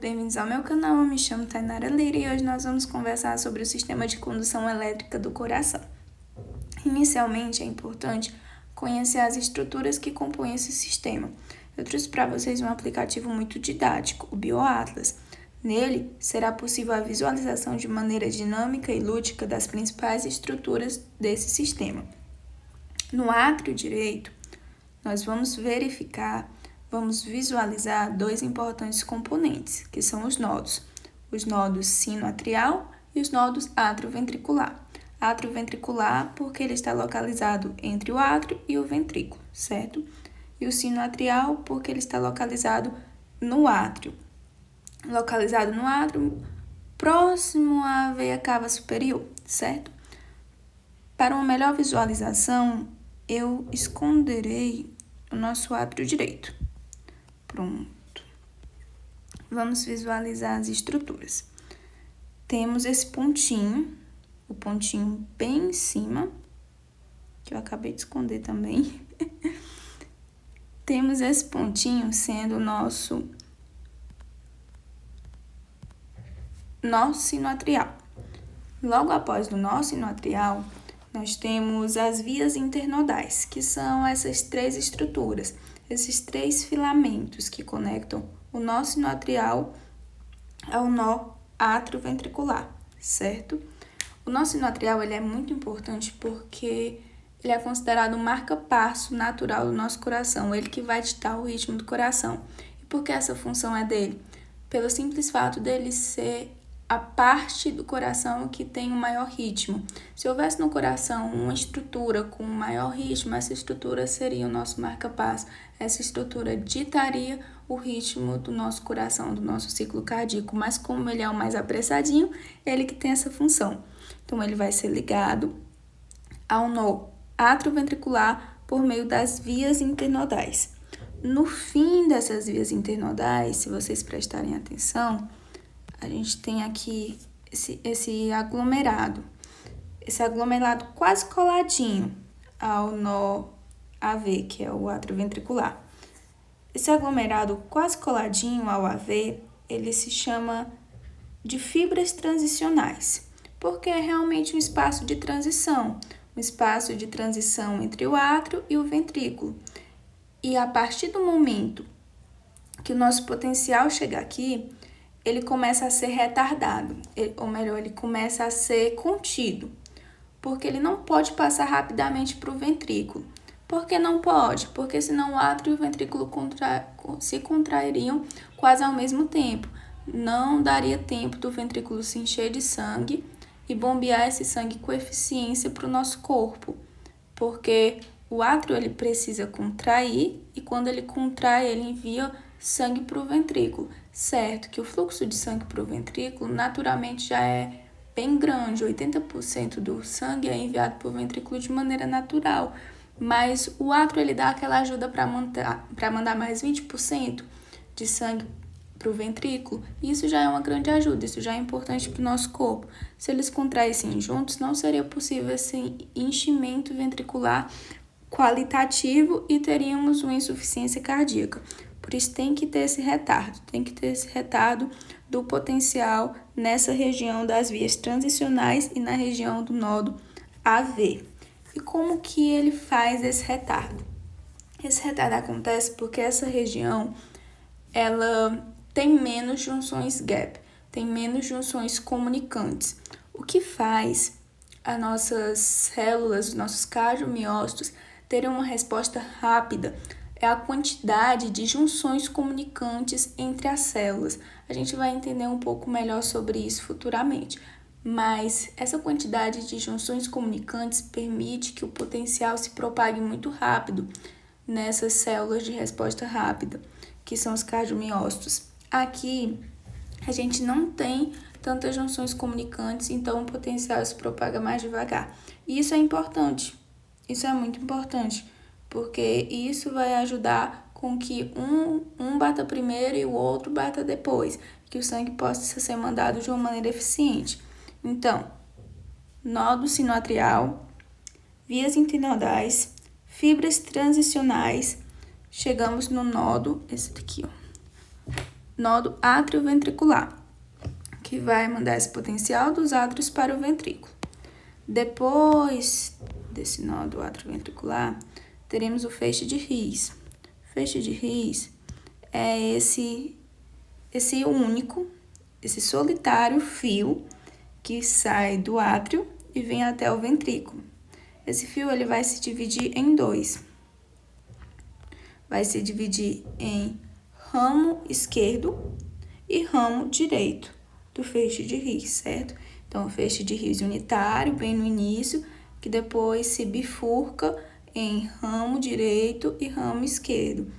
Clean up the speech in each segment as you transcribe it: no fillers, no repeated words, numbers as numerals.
Bem-vindos ao meu canal, eu me chamo Tainara Lira e hoje nós vamos conversar sobre o sistema de condução elétrica do coração. Inicialmente, é importante conhecer as estruturas que compõem esse sistema. Eu trouxe para vocês um aplicativo muito didático, o BioAtlas. Nele, será possível a visualização de maneira dinâmica e lúdica das principais estruturas desse sistema. No átrio direito, nós vamos visualizar dois importantes componentes, que são os nodos sinoatrial e os nodos atrioventricular. Atrioventricular porque ele está localizado entre o átrio e o ventrículo, certo? E o sinoatrial porque ele está localizado no átrio. Localizado no átrio, próximo à veia cava superior, certo? Para uma melhor visualização, eu esconderei o nosso átrio direito. Pronto. Vamos visualizar as estruturas. Temos esse pontinho, o pontinho bem em cima, que eu acabei de esconder também. Temos esse pontinho sendo o nosso nó sinoatrial. Logo após o nó sinoatrial, nós temos as vias internodais, que são essas três estruturas, esses três filamentos que conectam o nó sinoatrial ao nó atrioventricular, certo? O nó sinoatrial ele é muito importante porque ele é considerado um marca-passo natural do nosso coração, ele que vai ditar o ritmo do coração. E por que essa função é dele? Pelo simples fato dele ser a parte do coração que tem o maior ritmo. Se houvesse no coração uma estrutura com maior ritmo, essa estrutura seria o nosso marca-passo. Essa estrutura ditaria o ritmo do nosso coração, do nosso ciclo cardíaco. Mas como ele é o mais apressadinho, ele que tem essa função. Então, ele vai ser ligado ao nó atrioventricular por meio das vias internodais. No fim dessas vias internodais, se vocês prestarem atenção, a gente tem aqui esse aglomerado. Esse aglomerado quase coladinho ao nó AV, que é o atrioventricular. Esse aglomerado quase coladinho ao AV, ele se chama de fibras transicionais, porque é realmente um espaço de transição entre o átrio e o ventrículo. E a partir do momento que o nosso potencial chega aqui, ele começa a ser retardado, ele começa a ser contido, porque ele não pode passar rapidamente para o ventrículo. Por que não pode? Porque senão o átrio e o ventrículo se contrairiam quase ao mesmo tempo. Não daria tempo do ventrículo se encher de sangue e bombear esse sangue com eficiência para o nosso corpo, porque o átrio ele precisa contrair e quando ele contrai, ele envia sangue para o ventrículo. Certo que o fluxo de sangue para o ventrículo naturalmente já é bem grande, 80% do sangue é enviado para o ventrículo de maneira natural, mas o átrio ele dá aquela ajuda para mandar mais 20% de sangue para o ventrículo, e isso já é uma grande ajuda, isso já é importante para o nosso corpo. Se eles contraíssem juntos, não seria possível esse enchimento ventricular qualitativo e teríamos uma insuficiência cardíaca. Por isso tem que ter esse retardo do potencial nessa região das vias transicionais e na região do nódo AV. E como que ele faz esse retardo? Esse retardo acontece porque essa região ela tem menos junções gap, tem menos junções comunicantes. O que faz as nossas células, os nossos cardiomiócitos terem uma resposta rápida é a quantidade de junções comunicantes entre as células. A gente vai entender um pouco melhor sobre isso futuramente, mas essa quantidade de junções comunicantes permite que o potencial se propague muito rápido nessas células de resposta rápida, que são os cardiomiócitos. Aqui, a gente não tem tantas junções comunicantes, então o potencial se propaga mais devagar. E isso é importante, isso é muito importante, porque isso vai ajudar com que um bata primeiro e o outro bata depois, que o sangue possa ser mandado de uma maneira eficiente. Então, nódo sinoatrial, vias internodais, fibras transicionais, chegamos no nódo, esse daqui, ó, nodo atrioventricular, que vai mandar esse potencial dos átrios para o ventrículo. Depois desse nódo atrioventricular, teremos o feixe de His. O feixe de His é esse único, esse solitário fio que sai do átrio e vem até o ventrículo. Esse fio ele vai se dividir em dois. Vai se dividir em ramo esquerdo e ramo direito do feixe de His, certo? Então, o feixe de His unitário, bem no início, que depois se bifurca em ramo direito e ramo esquerdo.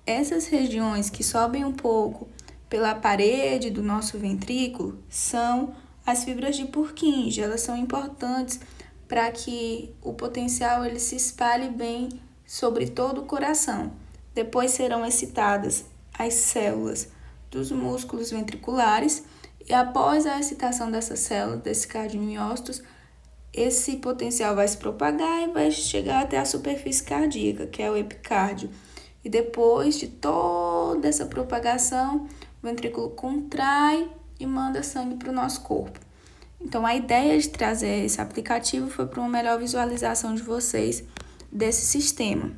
Essas regiões que sobem um pouco pela parede do nosso ventrículo são as fibras de Purkinje. Elas são importantes para que o potencial ele se espalhe bem sobre todo o coração. Depois serão excitadas as células dos músculos ventriculares e após a excitação dessas células, desse cardiomiócitos, esse potencial vai se propagar e vai chegar até a superfície cardíaca, que é o epicárdio. E depois de toda essa propagação, o ventrículo contrai e manda sangue para o nosso corpo. Então, a ideia de trazer esse aplicativo foi para uma melhor visualização de vocês desse sistema.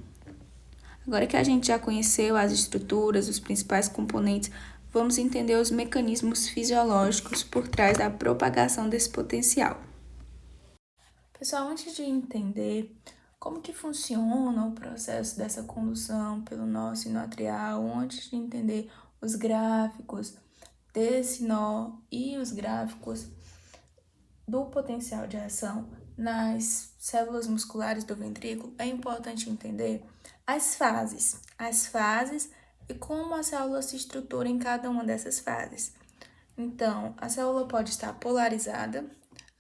Agora que a gente já conheceu as estruturas, os principais componentes, vamos entender os mecanismos fisiológicos por trás da propagação desse potencial. Pessoal, antes de entender como que funciona o processo dessa condução pelo nó sinoatrial, antes de entender os gráficos desse nó e os gráficos do potencial de ação nas células musculares do ventrículo, é importante entender as fases e como a célula se estrutura em cada uma dessas fases. Então, a célula pode estar polarizada,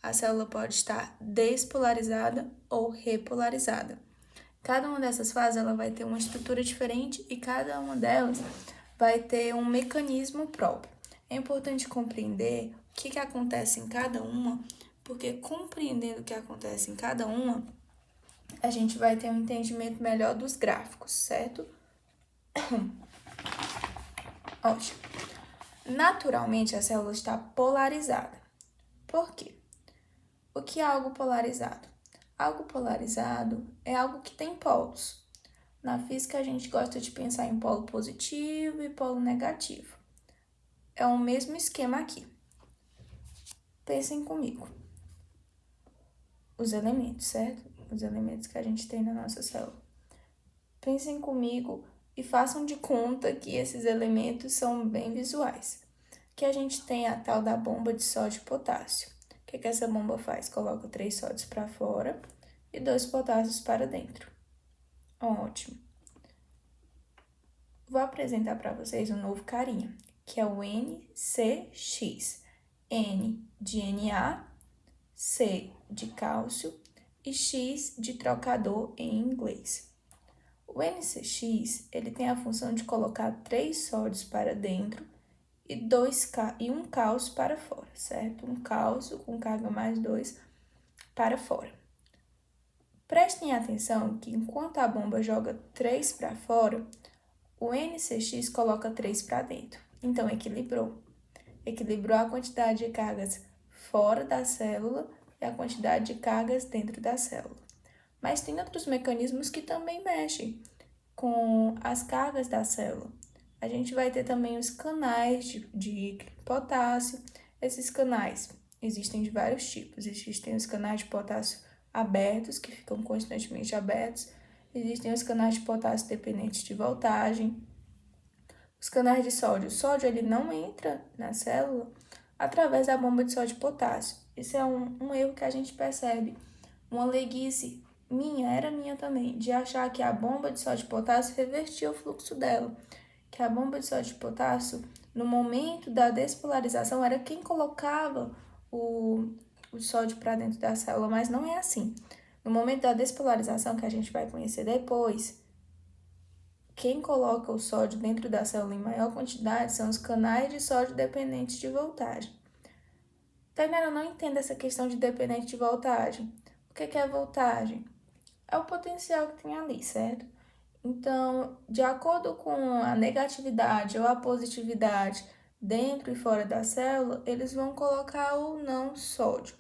a célula pode estar despolarizada ou repolarizada. Cada uma dessas fases ela vai ter uma estrutura diferente e cada uma delas vai ter um mecanismo próprio. É importante compreender o que acontece em cada uma, porque compreendendo o que acontece em cada uma, a gente vai ter um entendimento melhor dos gráficos, certo? Ótimo. Naturalmente, a célula está polarizada. Por quê? O que é algo polarizado? Algo polarizado é algo que tem polos. Na física, a gente gosta de pensar em polo positivo e polo negativo. É o mesmo esquema aqui. Pensem comigo. Os elementos, certo? Os elementos que a gente tem na nossa célula. Pensem comigo e façam de conta que esses elementos são bem visuais. Que a gente tem a tal da bomba de sódio e potássio. O que essa bomba faz? Coloca 3 sódios para fora e 2 potássios para dentro. Ótimo. Vou apresentar para vocês um novo carinha, que é o NCX. N de Na, C de cálcio e X de trocador em inglês. O NCX ele tem a função de colocar 3 sódios para dentro e um cálcio para fora, certo? Um cálcio com carga mais 2 para fora. Prestem atenção que enquanto a bomba joga 3 para fora, o NCX coloca 3 para dentro. Então, equilibrou. Equilibrou a quantidade de cargas fora da célula e a quantidade de cargas dentro da célula. Mas tem outros mecanismos que também mexem com as cargas da célula. A gente vai ter também os canais de potássio. Esses canais existem de vários tipos. Existem os canais de potássio abertos, que ficam constantemente abertos. Existem os canais de potássio dependentes de voltagem. Os canais de sódio. O sódio ele não entra na célula através da bomba de sódio e potássio. Isso é um erro que a gente percebe. Uma leiguice era minha também, de achar que a bomba de sódio e potássio revertia o fluxo dela. Que a bomba de sódio e potássio, no momento da despolarização, era quem colocava o sódio para dentro da célula, mas não é assim. No momento da despolarização, que a gente vai conhecer depois, quem coloca o sódio dentro da célula em maior quantidade são os canais de sódio dependentes de voltagem. Tainara, eu não entendo essa questão de dependente de voltagem. O que é voltagem? É o potencial que tem ali, certo? Então, de acordo com a negatividade ou a positividade dentro e fora da célula, eles vão colocar ou não sódio.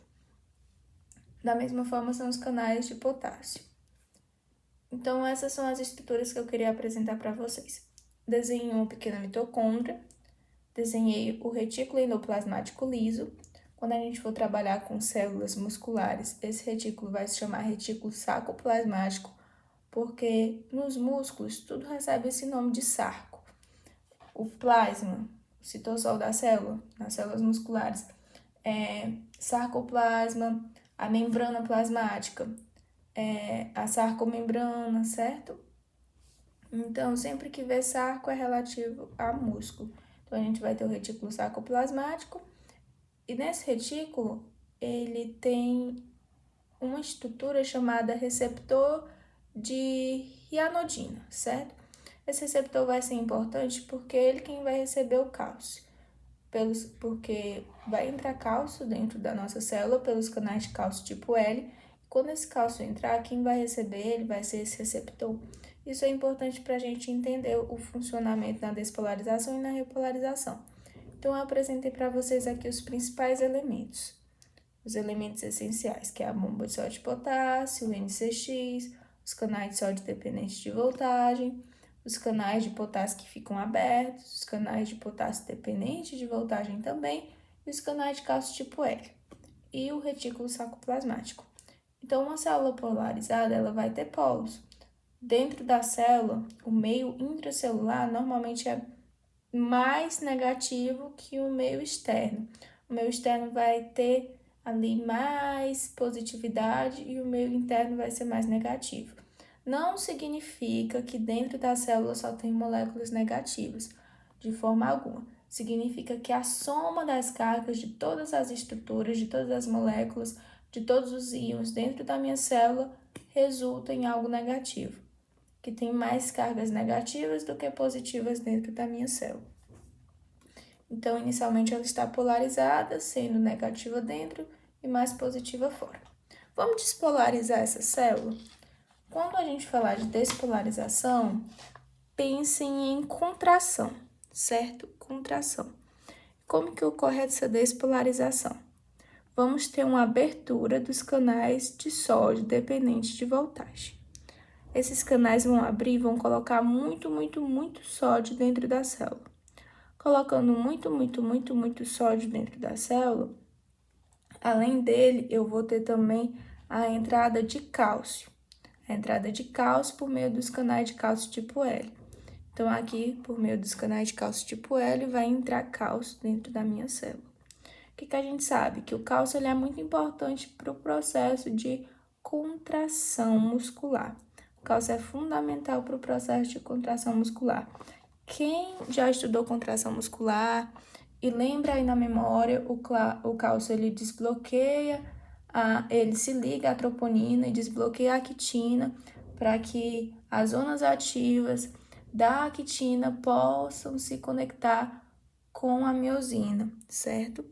Da mesma forma, são os canais de potássio. Então, essas são as estruturas que eu queria apresentar para vocês. Desenhei uma pequena mitocôndria, desenhei o retículo endoplasmático liso. Quando a gente for trabalhar com células musculares, esse retículo vai se chamar retículo sarcoplasmático, porque nos músculos tudo recebe esse nome de sarco. O plasma, o citosol da célula, nas células musculares, é sarcoplasma, a membrana plasmática, a sarcomembrana, certo? Então, sempre que vê sarco é relativo a músculo. Então, a gente vai ter o retículo sarcoplasmático, e nesse retículo, ele tem uma estrutura chamada receptor de hianodina, certo? Esse receptor vai ser importante porque ele quem vai receber o cálcio. Porque vai entrar cálcio dentro da nossa célula pelos canais de cálcio tipo L. Quando esse cálcio entrar, quem vai receber ele vai ser esse receptor. Isso é importante para a gente entender o funcionamento na despolarização e na repolarização. Então, eu apresentei para vocês aqui os principais elementos. Os elementos essenciais, que é a bomba de sódio e potássio, o NCX, os canais de sódio dependentes de voltagem, os canais de potássio que ficam abertos, os canais de potássio dependentes de voltagem também, e os canais de cálcio tipo L, e o retículo sarcoplasmático. Então, uma célula polarizada, ela vai ter polos. Dentro da célula, o meio intracelular normalmente é mais negativo que o meio externo. O meio externo vai ter ali mais positividade e o meio interno vai ser mais negativo. Não significa que dentro da célula só tem moléculas negativas, de forma alguma. Significa que a soma das cargas de todas as estruturas, de todas as moléculas, de todos os íons dentro da minha célula resulta em algo negativo, que tem mais cargas negativas do que positivas dentro da minha célula. Então, inicialmente ela está polarizada, sendo negativa dentro e mais positiva fora. Vamos despolarizar essa célula? Quando a gente falar de despolarização, pensem em contração, certo? Contração. Como que ocorre essa despolarização? Vamos ter uma abertura dos canais de sódio dependente de voltagem. Esses canais vão abrir e vão colocar muito sódio dentro da célula. Colocando muito sódio dentro da célula, além dele, eu vou ter também a entrada de cálcio. A entrada de cálcio por meio dos canais de cálcio tipo L. Então, aqui, por meio dos canais de cálcio tipo L, vai entrar cálcio dentro da minha célula. O que a gente sabe? Que o cálcio ele é muito importante para o processo de contração muscular. O cálcio é fundamental para o processo de contração muscular. Quem já estudou contração muscular e lembra aí na memória, o cálcio ele desbloqueia, ele se liga à troponina e desbloqueia a actina para que as zonas ativas da actina possam se conectar com a miosina, certo?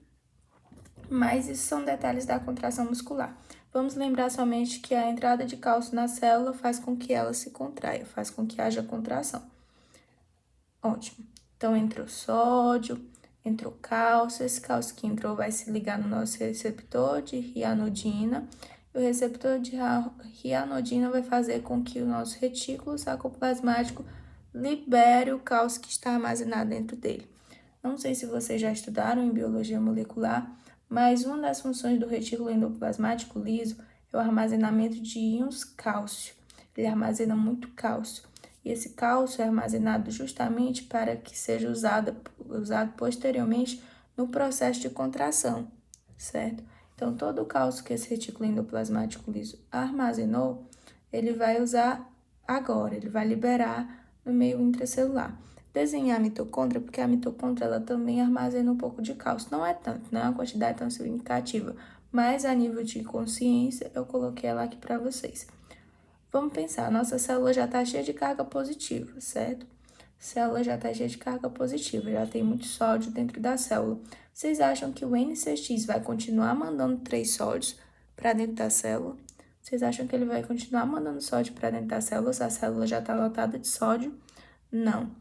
Mas isso são detalhes da contração muscular. Vamos lembrar somente que a entrada de cálcio na célula faz com que ela se contraia, faz com que haja contração. Ótimo. Então, entrou sódio, entrou cálcio. Esse cálcio que entrou vai se ligar no nosso receptor de hianodina. E o receptor de hianodina vai fazer com que o nosso retículo sarcoplasmático libere o cálcio que está armazenado dentro dele. Não sei se vocês já estudaram em biologia molecular, mas uma das funções do retículo endoplasmático liso é o armazenamento de íons cálcio. Ele armazena muito cálcio. E esse cálcio é armazenado justamente para que seja usado posteriormente no processo de contração, certo? Então, todo o cálcio que esse retículo endoplasmático liso armazenou, ele vai usar agora, ele vai liberar no meio intracelular. Desenhar a mitocôndria, porque a mitocôndria ela também armazena um pouco de cálcio. Não é tanto, não é uma quantidade tão significativa, mas a nível de consciência, eu coloquei ela aqui para vocês. Vamos pensar, a nossa célula já está cheia de carga positiva, certo? A célula já está cheia de carga positiva, já tem muito sódio dentro da célula. Vocês acham que o NCX vai continuar mandando 3 sódios para dentro da célula? Vocês acham que ele vai continuar mandando sódio para dentro da célula se a célula já está lotada de sódio? Não.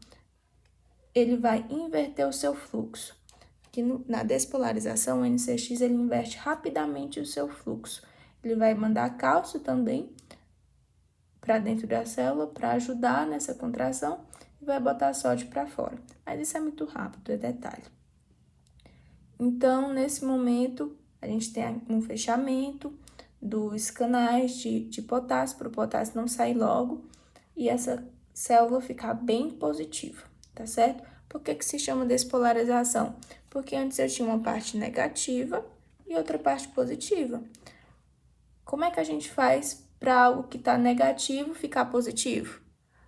Ele vai inverter o seu fluxo. Que na despolarização, o NCX ele inverte rapidamente o seu fluxo. Ele vai mandar cálcio também para dentro da célula para ajudar nessa contração e vai botar sódio para fora. Mas isso é muito rápido, é detalhe. Então, nesse momento, a gente tem um fechamento dos canais de potássio, para o potássio não sair logo e essa célula ficar bem positiva, tá certo? Por que se chama despolarização? Porque antes eu tinha uma parte negativa e outra parte positiva. Como é que a gente faz para algo que está negativo ficar positivo?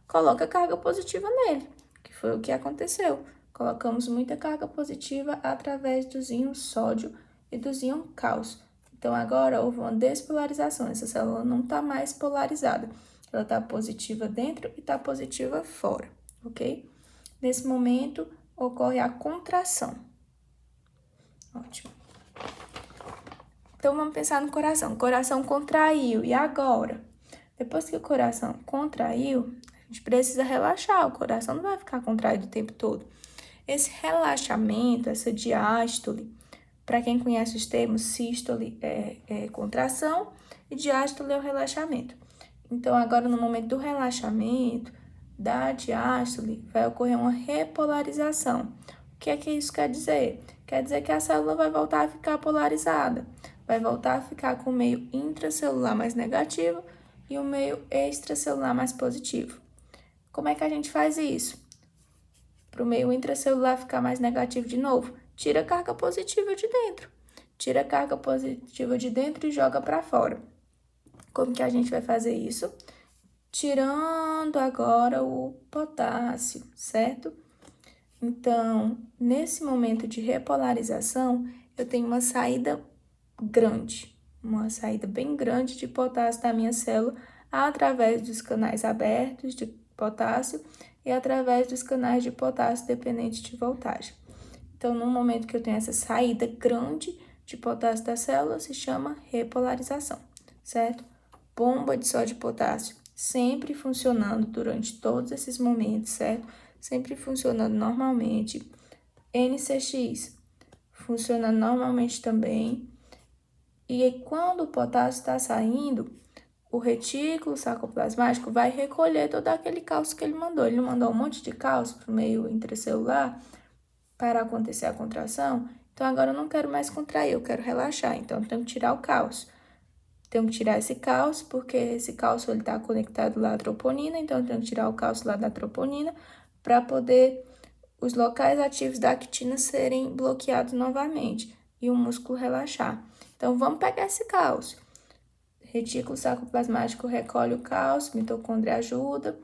Coloca carga positiva nele, que foi o que aconteceu. Colocamos muita carga positiva através dos íons sódio e dos íons cálcio. Então, agora houve uma despolarização. Essa célula não está mais polarizada. Ela está positiva dentro e está positiva fora, ok? Nesse momento, ocorre a contração. Ótimo. Então, vamos pensar no coração. O coração contraiu. E agora? Depois que o coração contraiu, a gente precisa relaxar. O coração não vai ficar contraído o tempo todo. Esse relaxamento, essa diástole, para quem conhece os termos, sístole é contração e diástole é o relaxamento. Então, agora no momento do relaxamento, da diástole, vai ocorrer uma repolarização. O que é que isso quer dizer? Quer dizer que a célula vai voltar a ficar polarizada. Vai voltar a ficar com o meio intracelular mais negativo e o meio extracelular mais positivo. Como é que a gente faz isso? Para o meio intracelular ficar mais negativo de novo, tira a carga positiva de dentro. Tira a carga positiva de dentro e joga para fora. Como que a gente vai fazer isso? Tirando agora o potássio, certo? Então, nesse momento de repolarização, eu tenho uma saída grande, uma saída bem grande de potássio da minha célula através dos canais abertos de potássio e através dos canais de potássio dependente de voltagem. Então, no momento que eu tenho essa saída grande de potássio da célula, se chama repolarização, certo? Bomba de sódio e potássio sempre funcionando durante todos esses momentos, certo? Sempre funcionando normalmente. NCX funcionando normalmente também. E aí, quando o potássio está saindo, o retículo sarcoplasmático vai recolher todo aquele cálcio que ele mandou. Ele mandou um monte de cálcio para o meio intracelular para acontecer a contração. Então, agora eu não quero mais contrair, eu quero relaxar. Então, eu tenho que tirar o cálcio. Tenho que tirar esse cálcio, porque esse cálcio está conectado lá à troponina. Então, eu tenho que tirar o cálcio lá da troponina para poder os locais ativos da actina serem bloqueados novamente e o músculo relaxar. Então, vamos pegar esse cálcio. Retículo sarcoplasmático recolhe o cálcio, mitocôndria ajuda.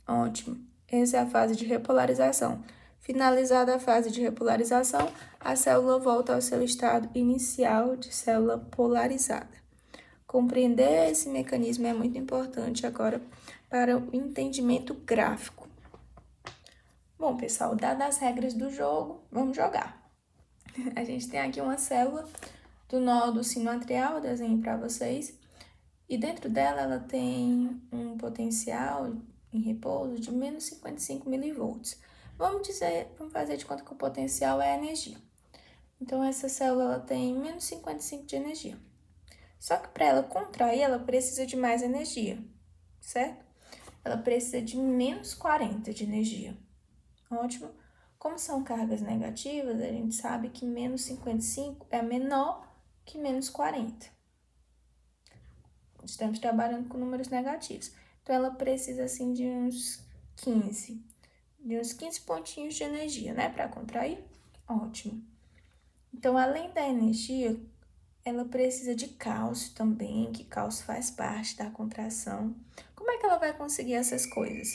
Ótimo. Essa é a fase de repolarização. Finalizada a fase de repolarização, a célula volta ao seu estado inicial de célula polarizada. Compreender esse mecanismo é muito importante agora para o entendimento gráfico. Bom, pessoal, dadas as regras do jogo, vamos jogar. A gente tem aqui uma célula do nódo sinoatrial, eu desenho para vocês, e dentro dela ela tem um potencial em repouso de menos 55 milivolts. Vamos fazer de conta que o potencial é a energia. Então, essa célula ela tem menos 55 de energia. Só que para ela contrair, ela precisa de mais energia, certo? Ela precisa de menos 40 de energia. Ótimo. Como são cargas negativas, a gente sabe que menos 55 é menor que menos 40. Estamos trabalhando com números negativos. Então, ela precisa, assim, de uns 15 pontinhos de energia, né, para contrair. Ótimo. Então, além da energia, ela precisa de cálcio também, que cálcio faz parte da contração. Como é que ela vai conseguir essas coisas?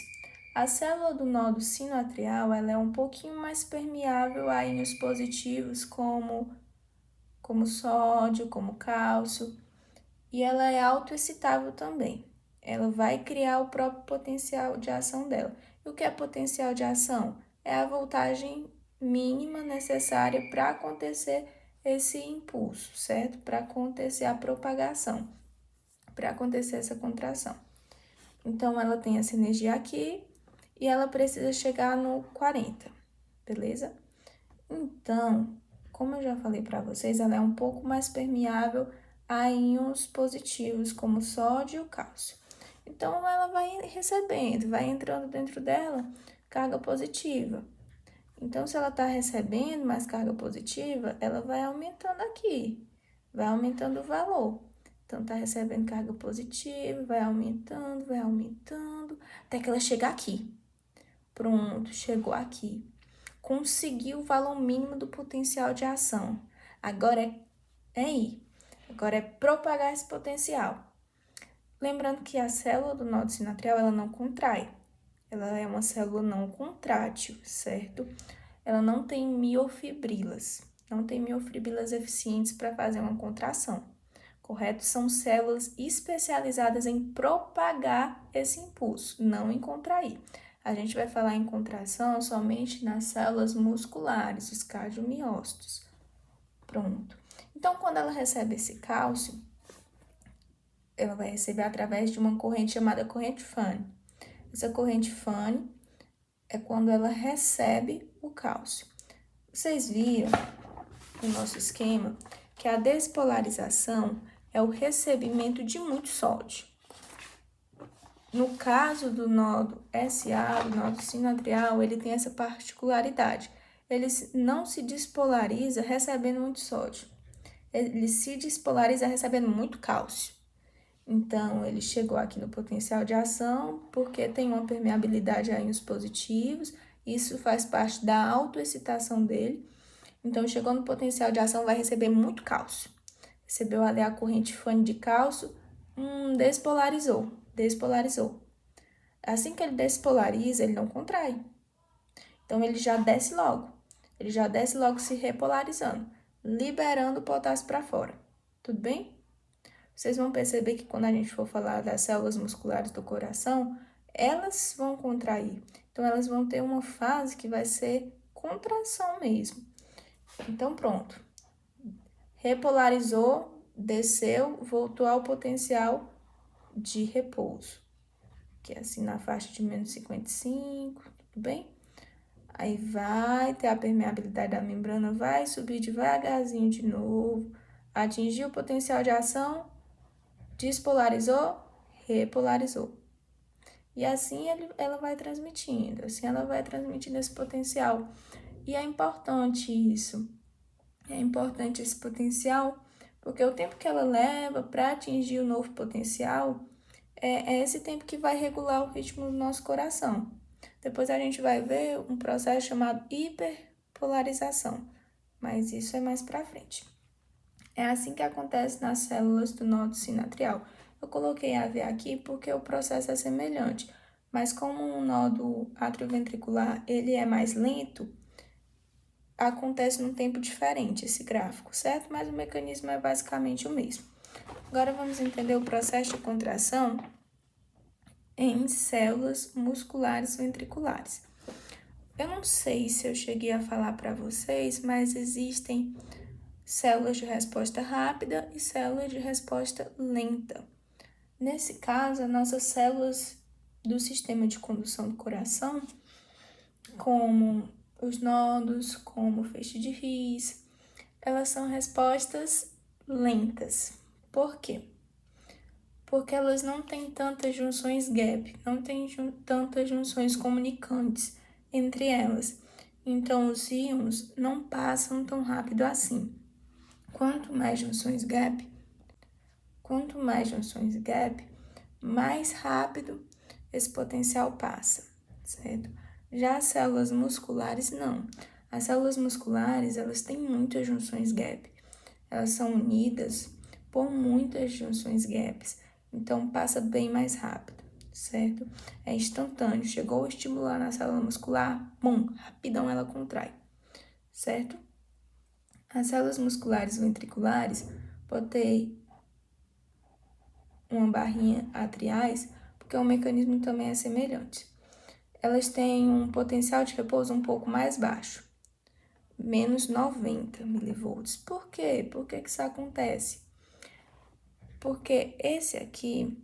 A célula do nódo sinoatrial, ela é um pouquinho mais permeável a íons positivos, como sódio, como cálcio, e ela é autoexcitável também. Ela vai criar o próprio potencial de ação dela. E o que é potencial de ação? É a voltagem mínima necessária para acontecer esse impulso, certo? Para acontecer a propagação. para acontecer essa contração. Então, ela tem essa energia aqui e ela precisa chegar no 40, beleza? Então, como eu já falei para vocês, ela é um pouco mais permeável a íons positivos, como sódio e cálcio. Então, ela vai recebendo, vai entrando dentro dela carga positiva. Então, se ela está recebendo mais carga positiva, ela vai aumentando aqui, vai aumentando o valor. Então, tá recebendo carga positiva, vai aumentando, até que ela chega aqui. Pronto, chegou aqui. Conseguiu o valor mínimo do potencial de ação. Agora é ir. Agora é propagar esse potencial. Lembrando que a célula do nódulo sinatrial, ela não contrai. Ela é uma célula não contrátil, certo? Ela não tem miofibrilas. Não tem miofibrilas eficientes para fazer uma contração. Correto? São células especializadas em propagar esse impulso, não em contrair. A gente vai falar em contração somente nas células musculares, os cardiomiócitos. Pronto. Então, quando ela recebe esse cálcio, ela vai receber através de uma corrente chamada corrente Fanny. Essa corrente Fanny é quando ela recebe o cálcio. Vocês viram no nosso esquema que a despolarização é o recebimento de muito sódio. No caso do nódo SA, do nódo sinatrial, ele tem essa particularidade. Ele não se despolariza recebendo muito sódio. Ele se despolariza recebendo muito cálcio. Então, ele chegou aqui no potencial de ação porque tem uma permeabilidade a íons positivos. Isso faz parte da autoexcitação dele. Então, chegou no potencial de ação, vai receber muito cálcio. Recebeu ali a corrente Fanny de cálcio, despolarizou. Assim que ele despolariza, ele não contrai. Então, ele já desce logo. Ele já desce logo se repolarizando, liberando o potássio para fora. Tudo bem? Vocês vão perceber que quando a gente for falar das células musculares do coração, elas vão contrair. Então, elas vão ter uma fase que vai ser contração mesmo. Então, pronto. Repolarizou, desceu, voltou ao potencial de repouso, que é assim na faixa de menos 55, tudo bem? Aí vai ter a permeabilidade da membrana, vai subir devagarzinho de novo, atingiu o potencial de ação, despolarizou, repolarizou. E assim ela vai transmitindo, esse potencial. E é importante isso, esse potencial, porque o tempo que ela leva para atingir o novo potencial é esse tempo que vai regular o ritmo do nosso coração. Depois a gente vai ver um processo chamado hiperpolarização, mas isso é mais para frente. É assim que acontece nas células do nódulo sinatrial. Eu coloquei AV aqui porque o processo é semelhante, mas como o nódulo atrioventricular ele é mais lento, acontece num tempo diferente esse gráfico, certo? Mas o mecanismo é basicamente o mesmo. Agora vamos entender o processo de contração em células musculares ventriculares. Eu não sei se eu cheguei a falar para vocês, mas existem células de resposta rápida e células de resposta lenta. Nesse caso, as nossas células do sistema de condução do coração, como os nodos, como o feixe de His, elas são respostas lentas. Por quê? Porque elas não têm tantas junções gap, não têm tantas junções comunicantes entre elas. Então, os íons não passam tão rápido assim. Quanto mais junções gap, mais rápido esse potencial passa, certo? Já as células musculares, não. As células musculares, elas têm muitas junções gap. Elas são unidas por muitas junções gaps. Então, passa bem mais rápido, certo? É instantâneo. Chegou o estímulo lá na célula muscular, rapidão ela contrai, certo? As células musculares ventriculares podem ter uma barrinha atriais, porque o mecanismo também é semelhante. Elas têm um potencial de repouso um pouco mais baixo, menos 90 milivolts. Por quê? Por que isso acontece? Porque esse aqui,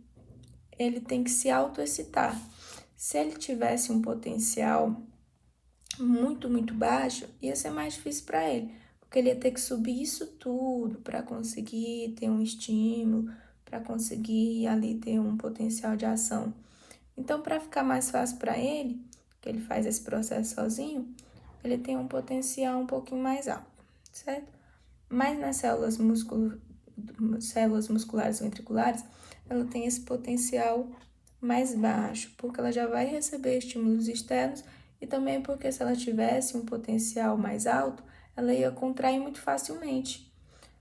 ele tem que se autoexcitar. Se ele tivesse um potencial muito, muito baixo, ia ser mais difícil para ele, porque ele ia ter que subir isso tudo para conseguir ter um estímulo, para conseguir ali ter um potencial de ação. Então, para ficar mais fácil para ele, que ele faz esse processo sozinho, ele tem um potencial um pouquinho mais alto, certo? Mas nas células musculares ventriculares, ela tem esse potencial mais baixo, porque ela já vai receber estímulos externos e também porque se ela tivesse um potencial mais alto, ela ia contrair muito facilmente.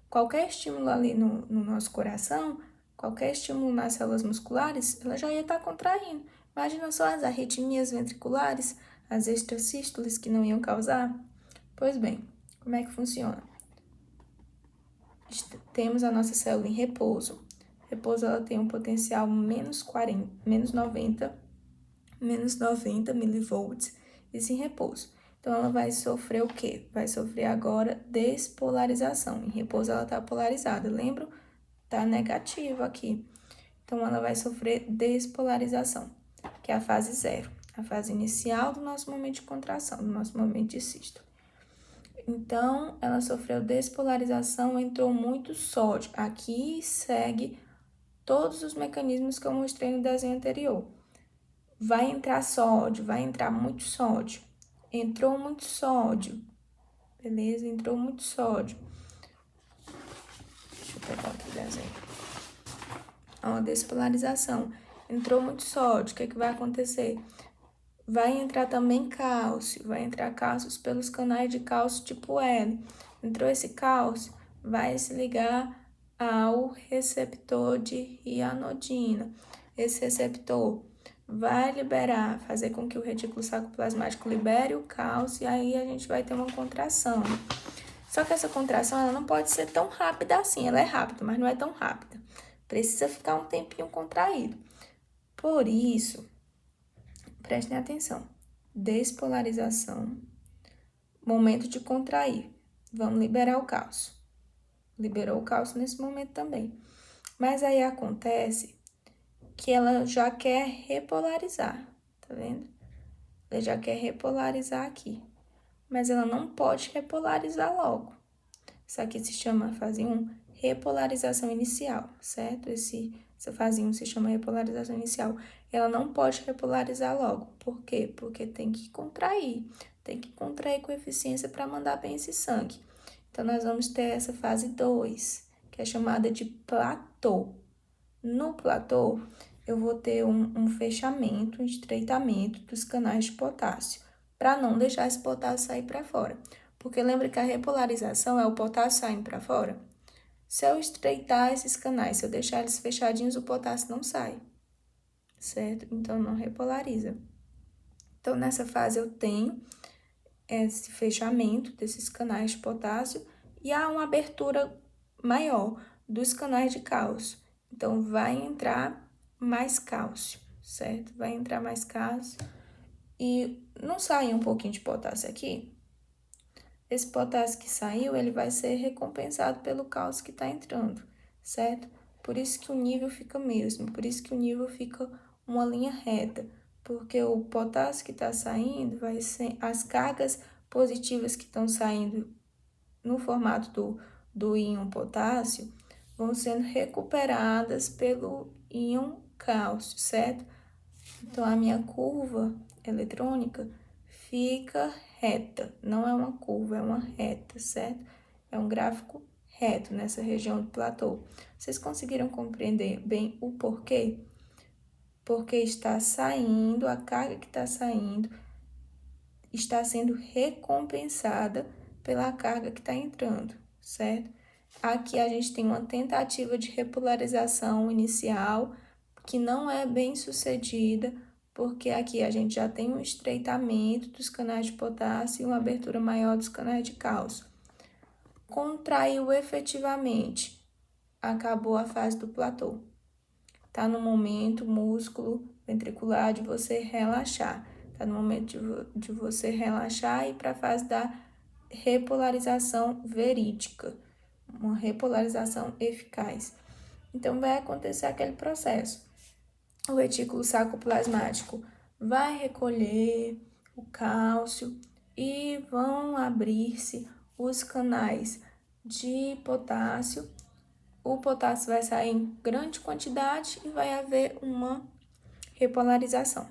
Qualquer estímulo ali no nosso coração, qualquer estímulo nas células musculares, ela já ia estar contraindo. Imagina só as arritmias ventriculares, as extrasístoles que não iam causar. Pois bem, como é que funciona? Temos a nossa célula em repouso. Repouso ela tem um potencial menos 90 milivolts, isso em repouso. Então, ela vai sofrer o quê? Vai sofrer agora despolarização. Em repouso, ela está polarizada, lembra? Está negativa aqui. Então, ela vai sofrer despolarização, que é a fase 0, a fase inicial do nosso momento de contração, do nosso momento de sístole. Então, ela sofreu despolarização, entrou muito sódio. Aqui segue todos os mecanismos que eu mostrei no desenho anterior. Vai entrar sódio, vai entrar muito sódio. Entrou muito sódio, beleza? Entrou muito sódio. Deixa eu pegar outro desenho. Ó, despolarização. Entrou muito sódio, o que é que vai acontecer? Vai entrar também cálcio, vai entrar cálcios pelos canais de cálcio tipo L. Entrou esse cálcio, vai se ligar ao receptor de rianodina. Esse receptor vai liberar, fazer com que o retículo sarcoplasmático libere o cálcio e aí a gente vai ter uma contração. Só que essa contração ela não pode ser tão rápida assim, ela é rápida, mas não é tão rápida. Precisa ficar um tempinho contraído. Por isso, prestem atenção. Despolarização, momento de contrair. Vamos liberar o cálcio. Liberou o cálcio nesse momento também. Mas aí acontece que ela já quer repolarizar, tá vendo? Ela já quer repolarizar aqui. Mas ela não pode repolarizar logo. Isso aqui se chama fase 1, repolarização inicial, certo? Essa fase 1 se chama repolarização inicial. Ela não pode repolarizar logo. Por quê? Porque tem que contrair com eficiência para mandar bem esse sangue. Então, nós vamos ter essa fase 2, que é chamada de platô. No platô, eu vou ter um fechamento, um estreitamento dos canais de potássio, para não deixar esse potássio sair para fora. Porque lembra que a repolarização é o potássio saindo para fora? Se eu estreitar esses canais, se eu deixar eles fechadinhos, o potássio não sai, certo? Então, não repolariza. Então, nessa fase, eu tenho esse fechamento desses canais de potássio e há uma abertura maior dos canais de cálcio. Então, vai entrar mais cálcio, certo? Vai entrar mais cálcio e não sai um pouquinho de potássio aqui? Esse potássio que saiu, ele vai ser recompensado pelo cálcio que está entrando, certo? Por isso que o nível fica mesmo, por isso que o nível fica uma linha reta, porque o potássio que está saindo vai ser as cargas positivas que estão saindo no formato do íon potássio vão sendo recuperadas pelo íon cálcio, certo? Então, a minha curva eletrônica fica reta, não é uma curva, é uma reta, certo? É um gráfico reto nessa região do platô. Vocês conseguiram compreender bem o porquê? Porque está saindo, a carga que está saindo está sendo recompensada pela carga que está entrando, certo? Aqui a gente tem uma tentativa de repolarização inicial que não é bem sucedida, porque aqui a gente já tem um estreitamento dos canais de potássio e uma abertura maior dos canais de cálcio. Contraiu efetivamente, acabou a fase do platô. Tá no momento músculo ventricular de você relaxar. Tá no momento de você relaxar e ir para a fase da repolarização verídica, uma repolarização eficaz. Então, vai acontecer aquele processo. O retículo sarcoplasmático vai recolher o cálcio e vão abrir-se os canais de potássio. O potássio vai sair em grande quantidade e vai haver uma repolarização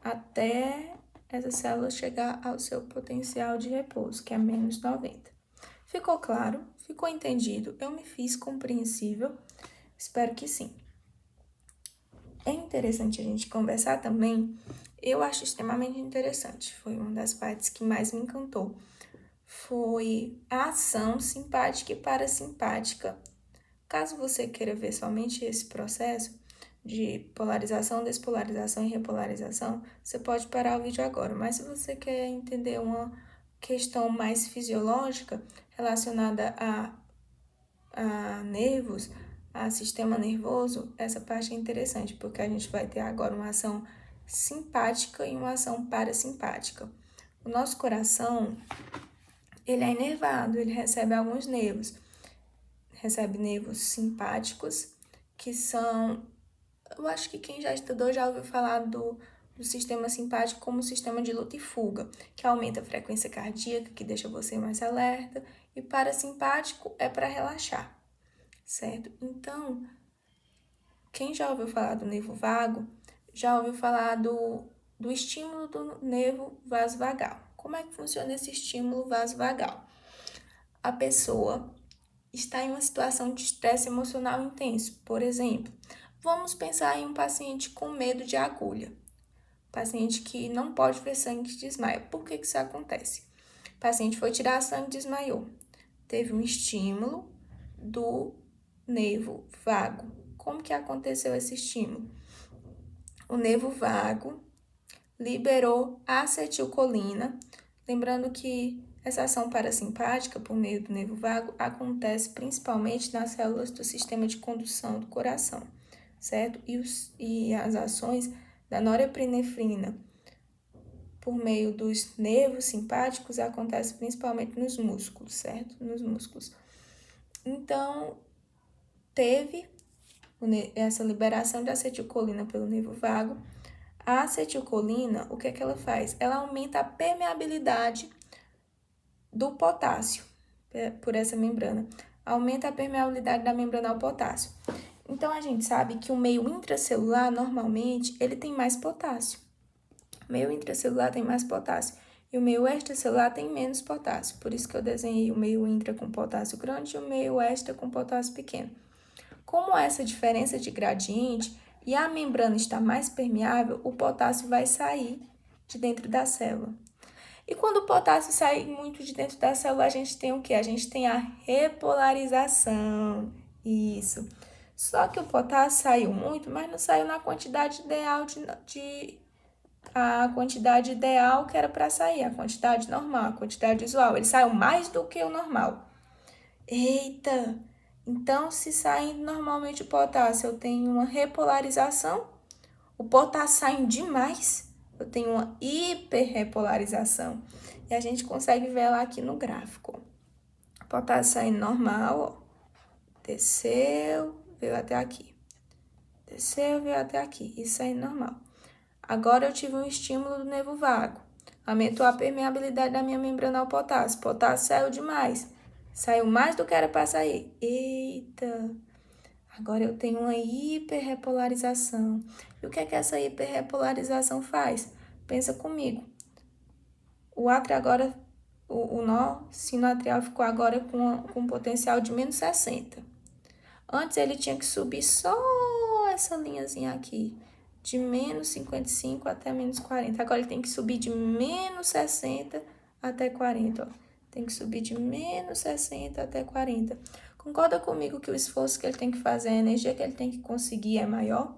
até essa célula chegar ao seu potencial de repouso, que é menos 90. Ficou claro? Ficou entendido? Eu me fiz compreensível? Espero que sim. É interessante a gente conversar também. Eu acho extremamente interessante. Foi uma das partes que mais me encantou. Foi a ação simpática e parasimpática. Caso você queira ver somente esse processo de polarização, despolarização e repolarização, você pode parar o vídeo agora. Mas se você quer entender uma questão mais fisiológica relacionada a nervos, a sistema nervoso, essa parte é interessante, porque a gente vai ter agora uma ação simpática e uma ação parasimpática. O nosso coração, ele é inervado, ele recebe alguns nervos. Recebe nervos simpáticos, que são... Eu acho que quem já estudou já ouviu falar do sistema simpático como sistema de luta e fuga, que aumenta a frequência cardíaca, que deixa você mais alerta, e parasimpático é para relaxar, certo? Então, quem já ouviu falar do nervo vago, já ouviu falar do estímulo do nervo vasovagal. Como é que funciona esse estímulo vasovagal? A pessoa está em uma situação de estresse emocional intenso. Por exemplo, vamos pensar em um paciente com medo de agulha. Paciente que não pode ver sangue e desmaia. Por que isso acontece? O paciente foi tirar sangue e desmaiou. Teve um estímulo do nervo vago. Como que aconteceu esse estímulo? O nervo vago liberou acetilcolina. Lembrando que essa ação parasimpática, por meio do nervo vago, acontece principalmente nas células do sistema de condução do coração, certo? E as ações da norepinefrina, por meio dos nervos simpáticos, acontecem principalmente nos músculos, certo? Nos músculos. Então, teve essa liberação de acetilcolina pelo nervo vago. A acetilcolina, o que é que ela faz? Ela aumenta a permeabilidade do potássio por essa membrana. Aumenta a permeabilidade da membrana ao potássio. Então, a gente sabe que o meio intracelular, normalmente, ele tem mais potássio. O meio intracelular tem mais potássio. E o meio extracelular tem menos potássio. Por isso que eu desenhei o meio intra com potássio grande e o meio extra com potássio pequeno. Como essa diferença de gradiente e a membrana está mais permeável, o potássio vai sair de dentro da célula. E quando o potássio sai muito de dentro da célula, a gente tem o quê? A gente tem a repolarização. Isso. Só que o potássio saiu muito, mas não saiu na quantidade ideal a quantidade ideal que era para sair, a quantidade normal, a quantidade usual. Ele saiu mais do que o normal. Eita! Então, se sai normalmente o potássio, eu tenho uma repolarização. O potássio saindo demais, eu tenho uma hiperrepolarização. E a gente consegue ver ela aqui no gráfico. O potássio saindo normal, ó. Desceu, veio até aqui. Desceu, veio até aqui. Isso aí é normal. Agora eu tive um estímulo do nervo vago. Aumentou a permeabilidade da minha membrana ao potássio. O potássio saiu demais. Saiu mais do que era para sair. Eita! Agora eu tenho uma hiperrepolarização. E o que é que essa hiperrepolarização faz? Pensa comigo. O átrio agora, o nó sinoatrial ficou agora com um potencial de menos 60. Antes ele tinha que subir só essa linhazinha aqui, de menos 55 até menos 40. Agora ele tem que subir de menos 60 até 40, ó. Tem que subir de menos 60 até 40. Concorda comigo que o esforço que ele tem que fazer, a energia que ele tem que conseguir é maior?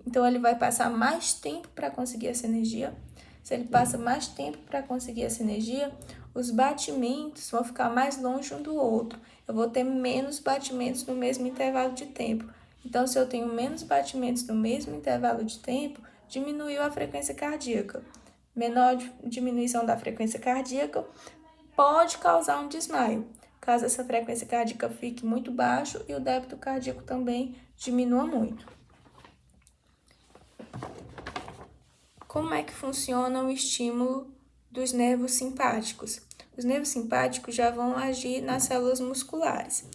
Então, ele vai passar mais tempo para conseguir essa energia. Se ele passa mais tempo para conseguir essa energia, os batimentos vão ficar mais longe um do outro. Eu vou ter menos batimentos no mesmo intervalo de tempo. Então, se eu tenho menos batimentos no mesmo intervalo de tempo, diminuiu a frequência cardíaca. Menor diminuição da frequência cardíaca pode causar um desmaio. caso essa frequência cardíaca fique muito baixo e o débito cardíaco também diminua muito. Como é que funciona o estímulo dos nervos simpáticos? Os nervos simpáticos já vão agir nas células musculares.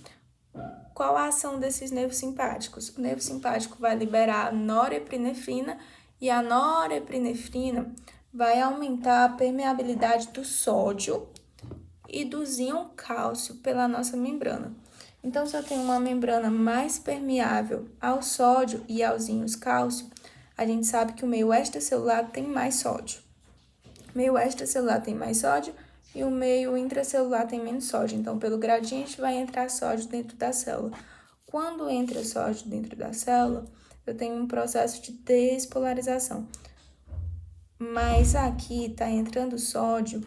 Qual a ação desses nervos simpáticos? O nervo simpático vai liberar norepinefrina e a norepinefrina vai aumentar a permeabilidade do sódio e do íon cálcio pela nossa membrana. Então, se eu tenho uma membrana mais permeável ao sódio e aos íons cálcio, a gente sabe que o meio extracelular tem mais sódio. O meio extracelular tem mais sódio e o meio intracelular tem menos sódio. Então, pelo gradiente, vai entrar sódio dentro da célula. Quando entra sódio dentro da célula, eu tenho um processo de despolarização. Mas aqui está entrando sódio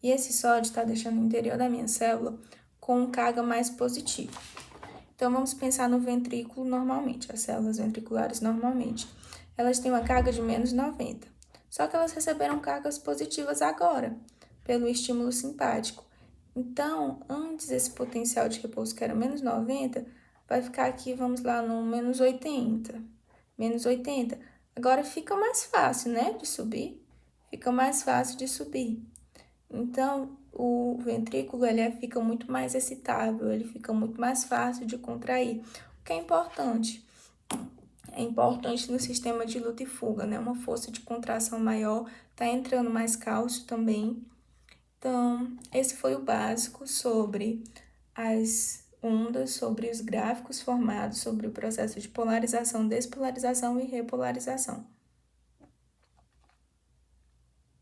e esse sódio está deixando o interior da minha célula com carga mais positiva. Então, vamos pensar no ventrículo normalmente, as células ventriculares normalmente. Elas têm uma carga de menos 90. Só que elas receberam cargas positivas agora, pelo estímulo simpático. Então, antes esse potencial de repouso que era menos 90, vai ficar aqui, vamos lá, no menos 80. Menos 80. Agora fica mais fácil, né, de subir. Fica mais fácil de subir. Então, o ventrículo ele fica muito mais excitável, ele fica muito mais fácil de contrair. O que é importante? É importante no sistema de luta e fuga, né? Uma força de contração maior, tá entrando mais cálcio também. Então, esse foi o básico sobre as ondas, sobre os gráficos formados, sobre o processo de polarização, despolarização e repolarização.